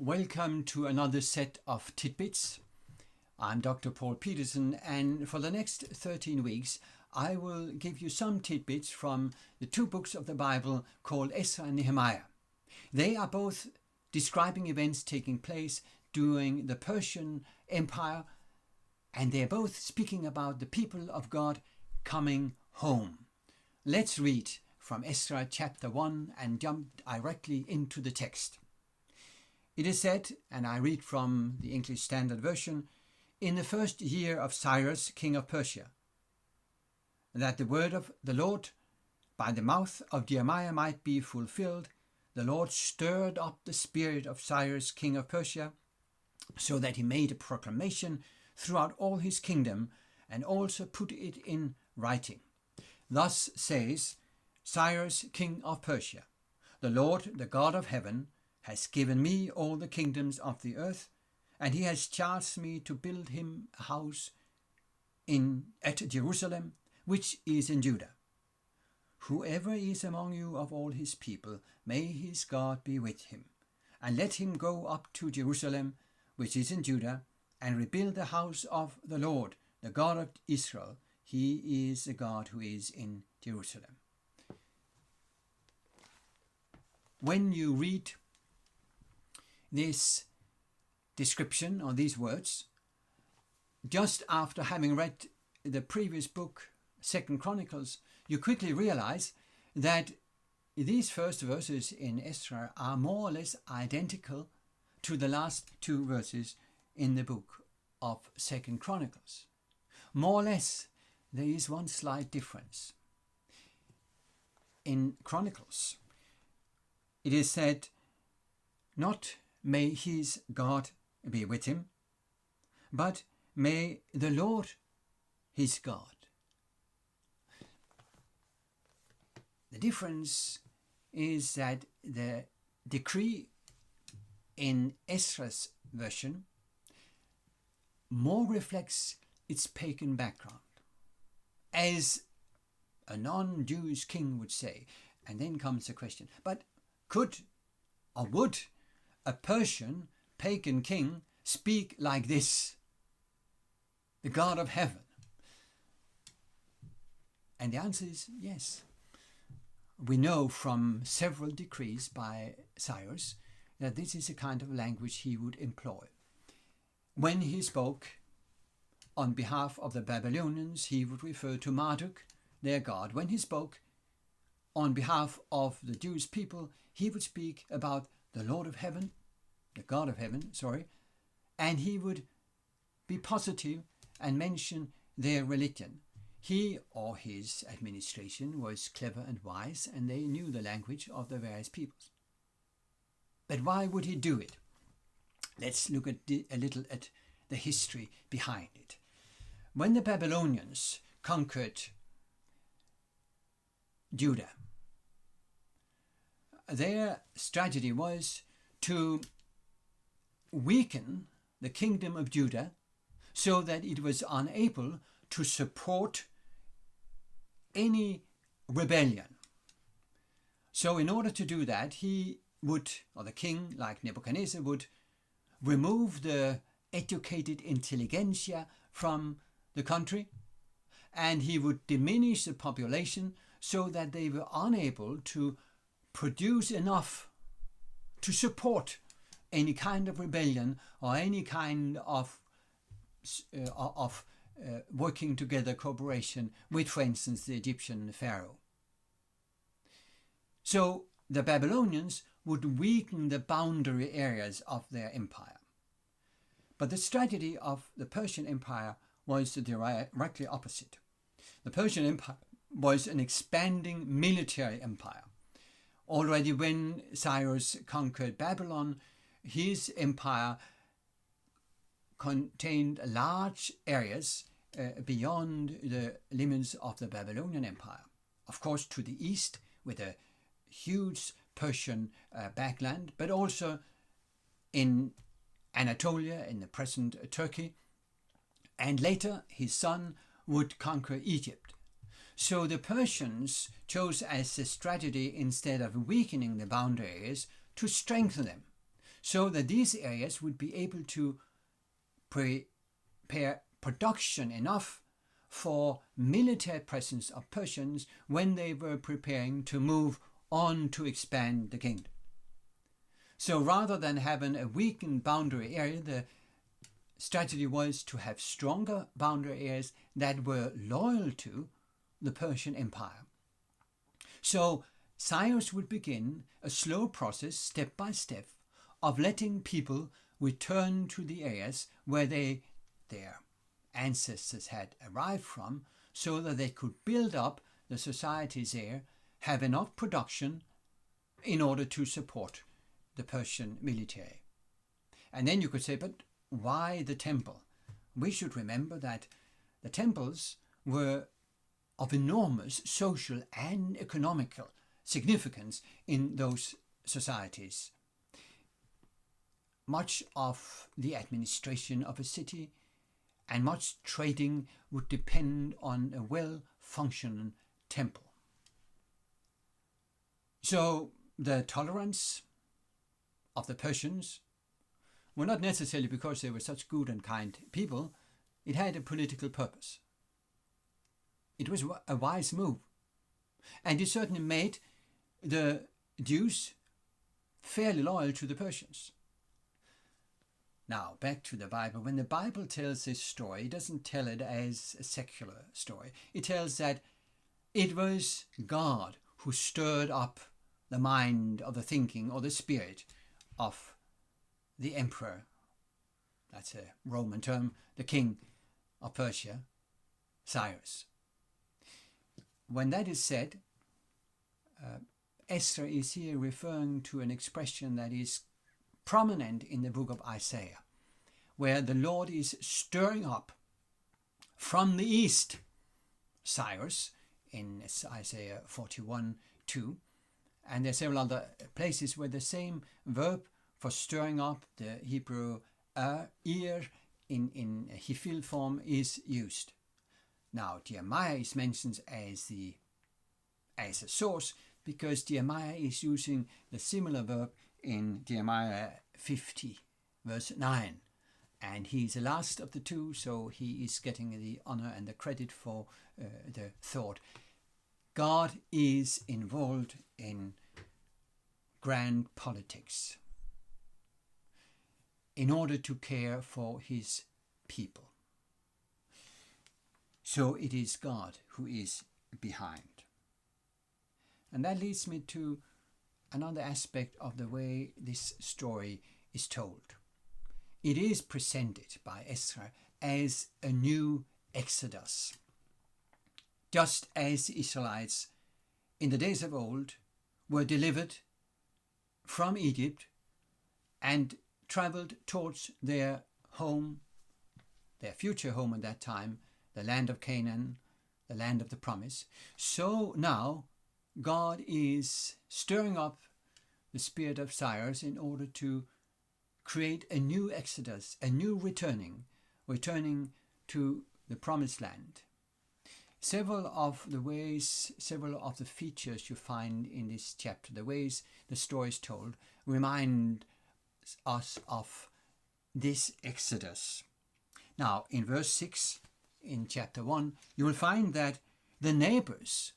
Welcome to another set of Tidbits. I'm Dr. Paul Petersen, and for the next 13 weeks I will give you some tidbits from the two books of the Bible called Ezra and Nehemiah. They are both describing events taking place during the Persian Empire, and they're both speaking about the people of God coming home. Let's read from Ezra chapter 1 and jump directly into the text. It is said, and I read from the English Standard Version, in the first year of Cyrus, king of Persia, that the word of the Lord by the mouth of Nehemiah might be fulfilled, the Lord stirred up the spirit of Cyrus, king of Persia, so that he made a proclamation throughout all his kingdom and also put it in writing. Thus says Cyrus, king of Persia, the Lord, the God of heaven, has given me all the kingdoms of the earth, and he has charged me to build him a house at Jerusalem, which is in Judah. Whoever is among you of all his people, may his God be with him, and let him go up to Jerusalem, which is in Judah, and rebuild the house of the Lord, the God of Israel. He is the God who is in Jerusalem. When you read this description or these words, just after having read the previous book, 2 Chronicles, you quickly realize that these first verses in Ezra are more or less identical to the last two verses in the book of 2 Chronicles. More or less, there is one slight difference. In Chronicles, it is said, not may his God be with him, but may the Lord his God. The difference is that the decree in Ezra's version more reflects its pagan background, as a non-Jewish king would say. And then comes the question, but could or would a Persian pagan king speak like this, the God of heaven? And the answer is yes. We know from several decrees by Cyrus that this is a kind of language he would employ. When he spoke on behalf of the Babylonians, he would refer to Marduk, their god. When he spoke on behalf of the Jewish people, he would speak about the Lord of heaven, the God of heaven, and he would be positive and mention their religion. He or his administration was clever and wise, and they knew the language of the various peoples. But why would he do it? Let's look a little at the history behind it. When the Babylonians conquered Judah, their strategy was to weaken the kingdom of Judah so that it was unable to support any rebellion. So in order to do that, he would, or the king like Nebuchadnezzar, would remove the educated intelligentsia from the country, and he would diminish the population so that they were unable to produce enough to support any kind of rebellion or any kind of working together cooperation with, for instance, the Egyptian Pharaoh. So the Babylonians would weaken the boundary areas of their empire. But the strategy of the Persian Empire was directly opposite. The Persian Empire was an expanding military empire. Already when Cyrus conquered Babylon, his empire contained large areas beyond the limits of the Babylonian Empire. Of course, to the east with a huge Persian backland, but also in Anatolia, in the present Turkey, and later his son would conquer Egypt. So the Persians chose as a strategy, instead of weakening the boundaries, to strengthen them, so that these areas would be able to prepare production enough for military presence of Persians when they were preparing to move on to expand the kingdom. So rather than having a weakened boundary area, the strategy was to have stronger boundary areas that were loyal to the Persian Empire. So Cyrus would begin a slow process, step by step, of letting people return to the areas where their ancestors had arrived from, so that they could build up the societies there, have enough production in order to support the Persian military. And then you could say, but why the temple? We should remember that the temples were of enormous social and economical significance in those societies. Much of the administration of a city and much trading would depend on a well-functioning temple. So the tolerance of the Persians were not necessarily because they were such good and kind people. It had a political purpose. It was a wise move, and it certainly made the Jews fairly loyal to the Persians. Now, back to the Bible. When the Bible tells this story, it doesn't tell it as a secular story. It tells that it was God who stirred up the mind or the thinking or the spirit of the emperor. That's a Roman term, the king of Persia, Cyrus. When that is said, Ezra is here referring to an expression that is prominent in the book of Isaiah, where the Lord is stirring up from the east Cyrus in Isaiah 41:2, and there are several other places where the same verb for stirring up, the Hebrew ear in Hifil form, is used. Now Nehemiah is mentioned as a source because Nehemiah is using the similar verb in Nehemiah 50 verse 9, and he's the last of the two, so he is getting the honor and the credit for the thought. God is involved in grand politics in order to care for his people. So it is God who is behind. And that leads me to another aspect of the way this story is told. It is presented by Ezra as a new exodus. Just as the Israelites in the days of old were delivered from Egypt and traveled towards their home, their future home at that time, the land of Canaan, the land of the promise, so now God is stirring up the spirit of Cyrus in order to create a new exodus, a new returning to the promised land. Several of the features you find in this chapter, the ways the story is told, remind us of this exodus. Now, in verse 6 in chapter 1, you will find that the neighbors,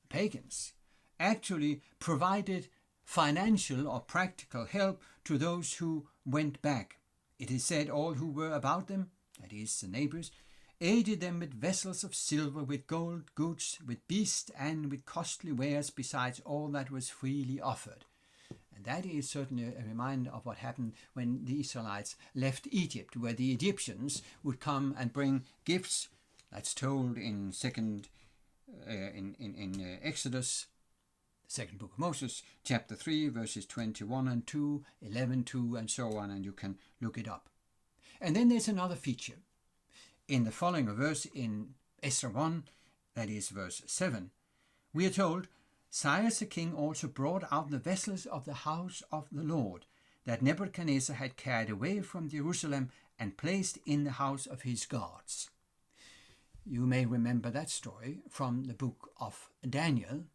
pagans, actually provided financial or practical help to those who went back. It is said all who were about them, that is, the neighbors, aided them with vessels of silver, with gold, goods, with beasts, and with costly wares, besides all that was freely offered. And that is certainly a reminder of what happened when the Israelites left Egypt, where the Egyptians would come and bring gifts. That's told in Exodus, the second book of Moses, chapter 3, verses 21 and 2, 11, 2, and so on, and you can look it up. And then there's another feature. In the following verse in Ezra 1, that is verse 7, we are told, Cyrus the king also brought out the vessels of the house of the Lord that Nebuchadnezzar had carried away from Jerusalem and placed in the house of his gods. You may remember that story from the book of Daniel,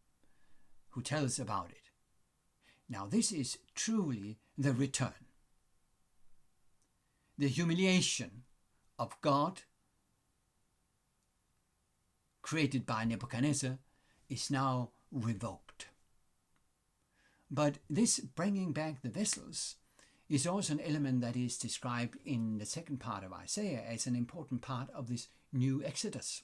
who tells about it. Now this is truly the return. The humiliation of God created by Nebuchadnezzar is now revoked. But this bringing back the vessels is also an element that is described in the second part of Isaiah as an important part of this new Exodus.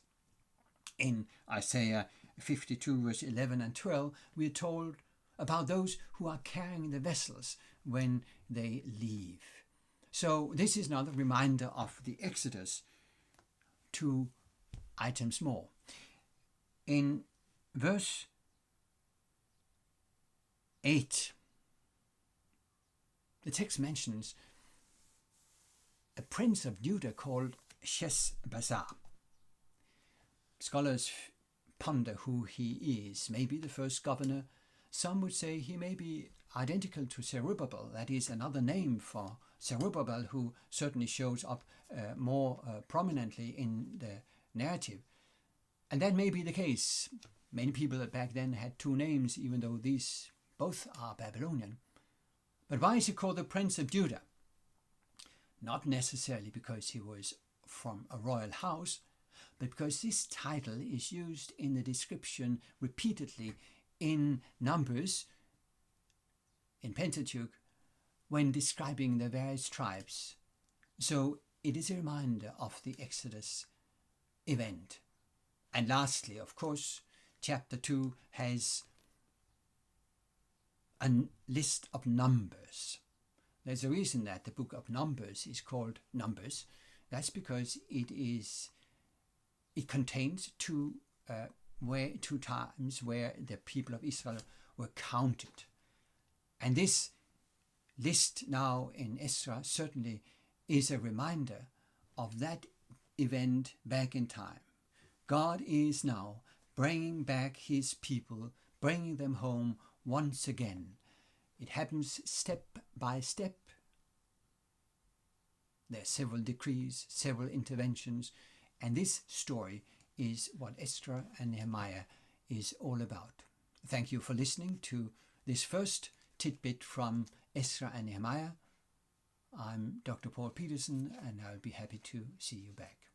In Isaiah 52 verse 11 and 12, we are told about those who are carrying the vessels when they leave. So this is another reminder of the Exodus. 2 items more. In verse 8, the text mentions a prince of Judah called Sheshbazzar. Scholars ponder who he is. Maybe the first governor. Some would say he may be identical to Zerubbabel. That is another name for Zerubbabel, who certainly shows up more prominently in the narrative. And that may be the case. Many people back then had two names, even though these both are Babylonian. But why is he called the Prince of Judah? Not necessarily because he was from a royal house, but because this title is used in the description repeatedly in Numbers, in Pentateuch, when describing the various tribes. So it is a reminder of the Exodus event. And lastly, of course, chapter 2 has a list of numbers. There's a reason that the book of Numbers is called Numbers. That's because it contains two times where the people of Israel were counted. And this list now in Ezra certainly is a reminder of that event back in time. God is now bringing back his people, bringing them home once again. It happens step by step. There are several decrees, several interventions, and this story is what Ezra and Nehemiah is all about. Thank you for listening to this first tidbit from Ezra and Nehemiah. I'm Dr. Paul Petersen, and I'll be happy to see you back.